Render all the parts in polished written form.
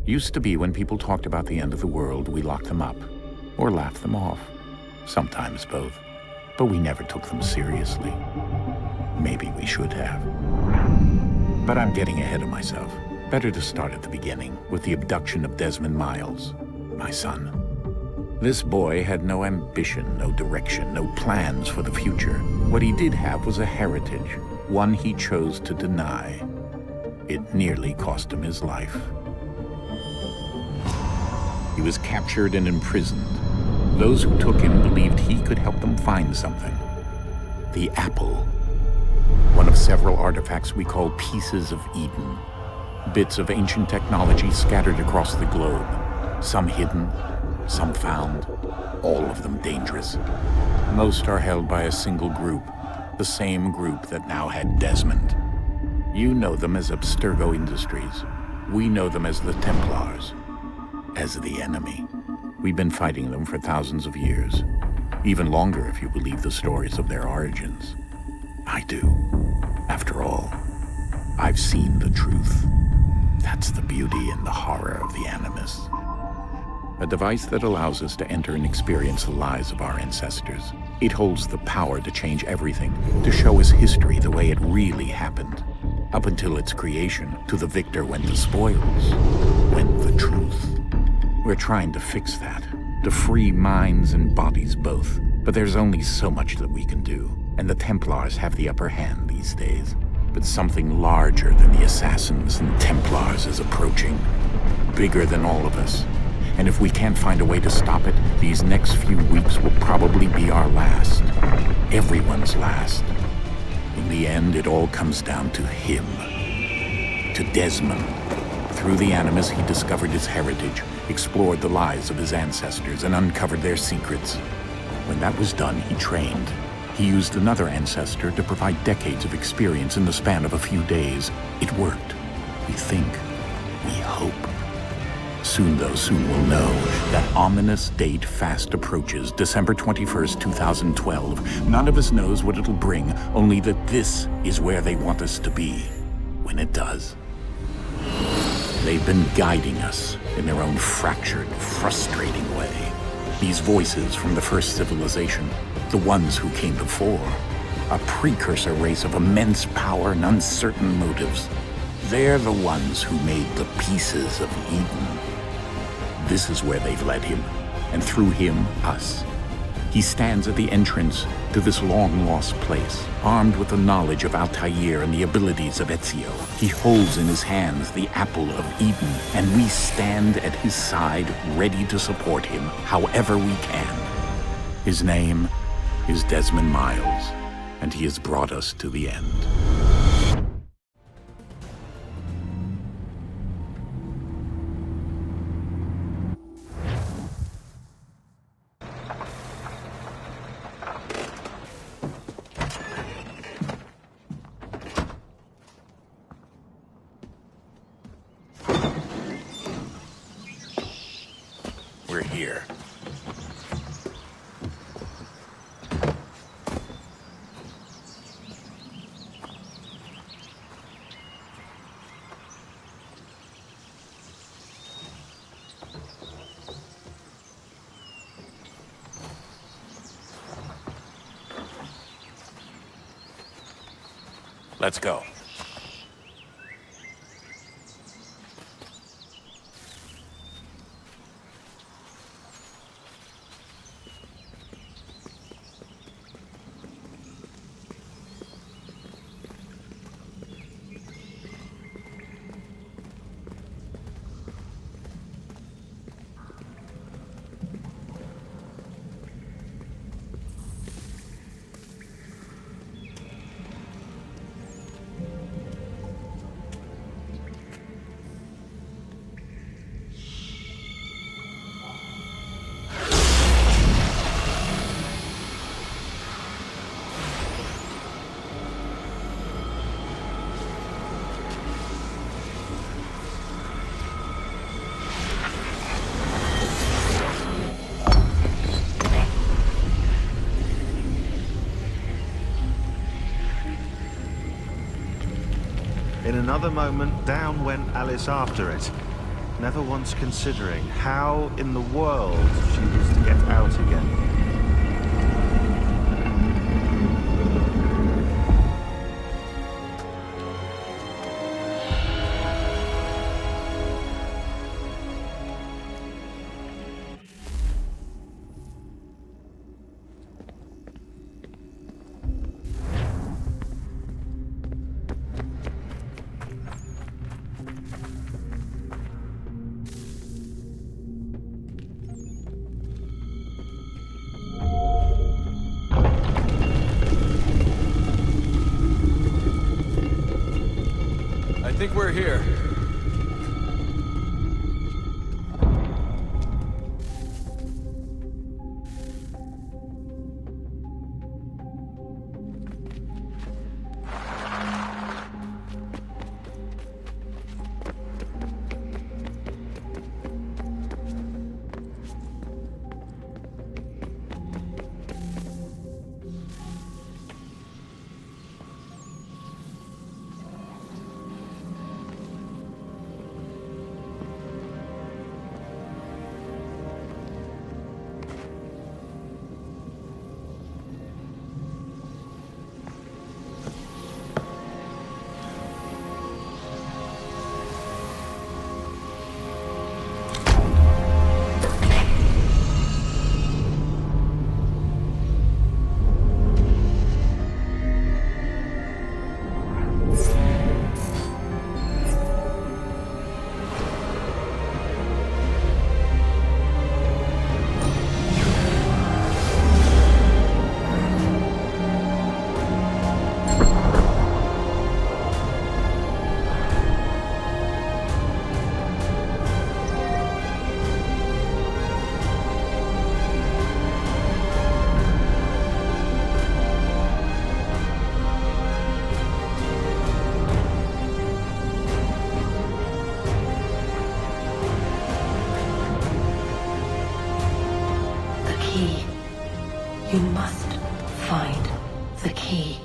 Used to be when people talked about the end of the world, we locked them up. Or laughed them off. Sometimes both. But we never took them seriously. Maybe we should have. But I'm getting ahead of myself. Better to start at the beginning, with the abduction of Desmond Miles, my son. This boy had no ambition, no direction, no plans for the future. What he did have was a heritage, one he chose to deny. It nearly cost him his life. He was captured and imprisoned. Those who took him believed he could help them find something. The apple. One of several artifacts we call pieces of Eden. Bits of ancient technology scattered across the globe. Some hidden, some found, all of them dangerous. Most are held by a single group, the same group that now had Desmond. You know them as Abstergo Industries. We know them as the Templars, as the enemy. We've been fighting them for thousands of years, even longer if you believe the stories of their origins. I do. After all, I've seen the truth. That's the beauty and the horror of the Animus. A device that allows us to enter and experience the lives of our ancestors. It holds the power to change everything, to show us history the way it really happened. Up until its creation, to the victor went the spoils, went the truth. We're trying to fix that, to free minds and bodies both. But there's only so much that we can do, and the Templars have the upper hand these days. But something larger than the Assassins and Templars is approaching, bigger than all of us. And if we can't find a way to stop it, these next few weeks will probably be our last. Everyone's last. In the end, it all comes down to him. To Desmond. Through the Animus, he discovered his heritage, explored the lives of his ancestors, and uncovered their secrets. When that was done, he trained. He used another ancestor to provide decades of experience in the span of a few days. It worked. We think. We hope. Soon, though, soon we'll know. That ominous date fast approaches, December 21st, 2012. None of us knows what it'll bring, only that this is where they want us to be, when it does. They've been guiding us in their own fractured, frustrating way. These voices from the first civilization, the ones who came before, a precursor race of immense power and uncertain motives. They're the ones who made the pieces of Eden. This is where they've led him, and through him, us. He stands at the entrance to this long-lost place, armed with the knowledge of Altair and the abilities of Ezio. He holds in his hands the apple of Eden, and we stand at his side, ready to support him however we can. His name is Desmond Miles, and he has brought us to the end. We're here. Let's go. In another moment, down went Alice after it. never once considering how in the world she was to get out again. I think we're here. You must find the key.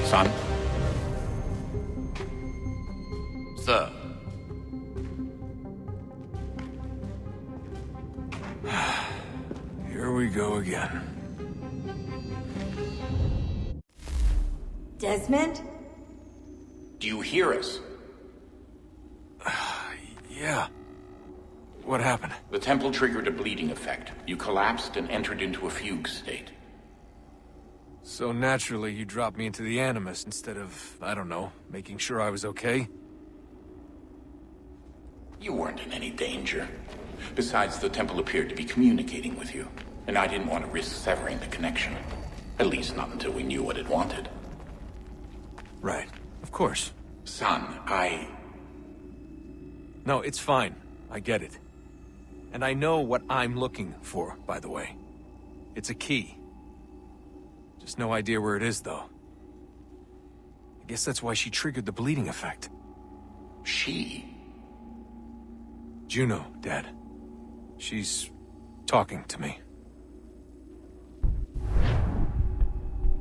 Son? Sir. Here we go again. Desmond? Do you hear us? Yeah. What happened? The temple triggered a bleeding effect. You collapsed and entered into a fugue state. So naturally, you dropped me into the Animus instead of, I don't know, making sure I was okay? You weren't in any danger. Besides, the temple appeared to be communicating with you, and I didn't want to risk severing the connection. At least not until we knew what it wanted. Right. Of course. Son, No, it's fine. I get it. And I know what I'm looking for, by the way. It's a key. Just no idea where it is, though. I guess that's why she triggered the bleeding effect. She? Juno, Dad. She's talking to me.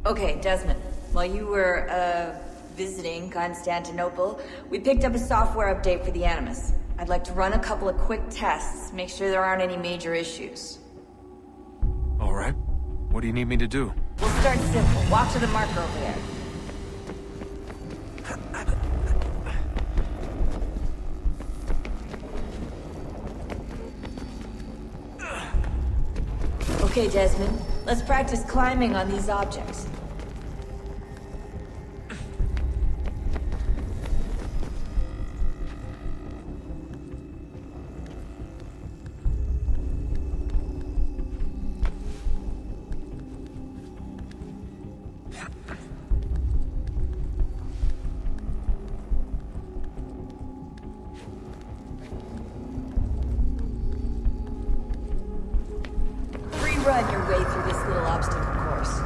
Okay, Desmond. While you were, visiting Constantinople, we picked up a software update for the Animus. I'd like to run a couple of quick tests, make sure there aren't any major issues. All right. What do you need me to do? We'll start simple. Walk to the marker over there. Okay, Desmond. Let's practice climbing on these objects. Run your way through this little obstacle course.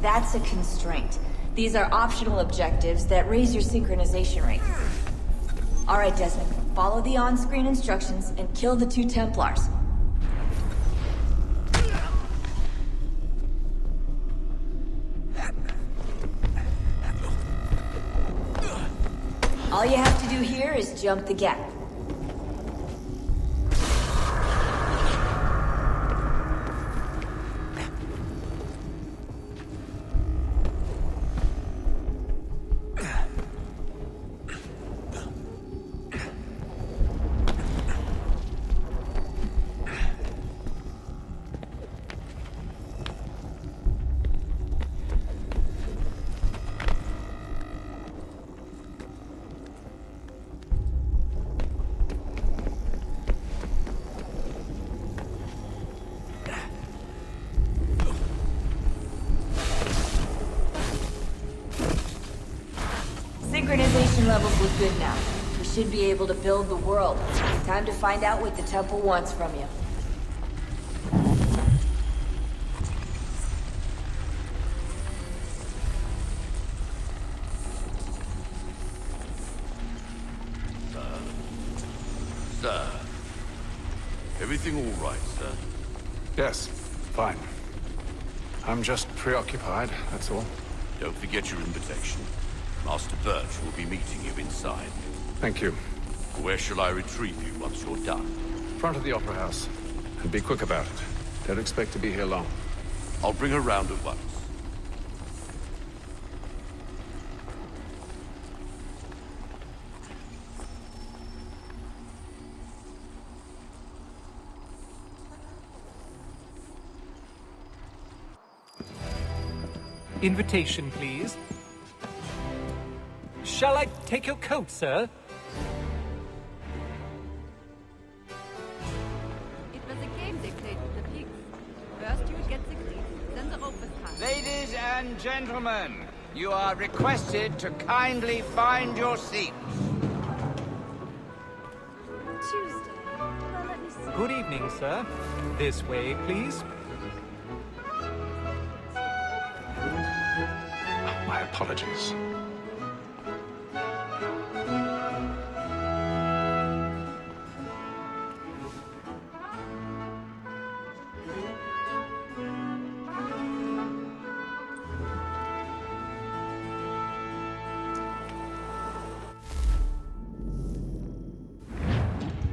That's a constraint. These are optional objectives that raise your synchronization rate. Alright, Desmond. Follow the on-screen instructions and kill the 2 Templars. All you have to do here is jump the gap. Synchronization levels look good now. We should be able to build the world. Time to find out what the temple wants from you. Sir. Everything all right, sir? Yes, fine. I'm just preoccupied, that's all. Don't forget your invitation. Master Birch will be meeting you inside. Thank you. Where shall I retrieve you once you're done? Front of the Opera House. And be quick about it. Don't expect to be here long. I'll bring her round at once. Invitation, please. Shall I take your coat, sir? It was a game they played with the pigs. First you would get 60, then the rope was cut. Ladies and gentlemen, you are requested to kindly find your seats. Tuesday. Well, let me see. Good evening, sir. This way, please. My apologies.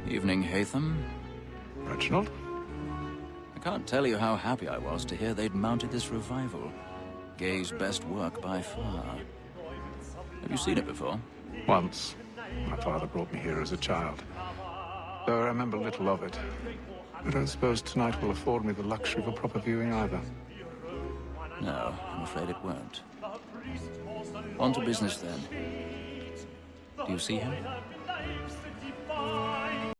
Evening, Hatham. Reginald? I can't tell you how happy I was to hear they'd mounted this revival. Gay's best work by far. Have you seen it before? Once. My father brought me here as a child. Though I remember little of it. I don't suppose tonight will afford me the luxury of a proper viewing either. No, I'm afraid it won't. On to business then. Do you see him?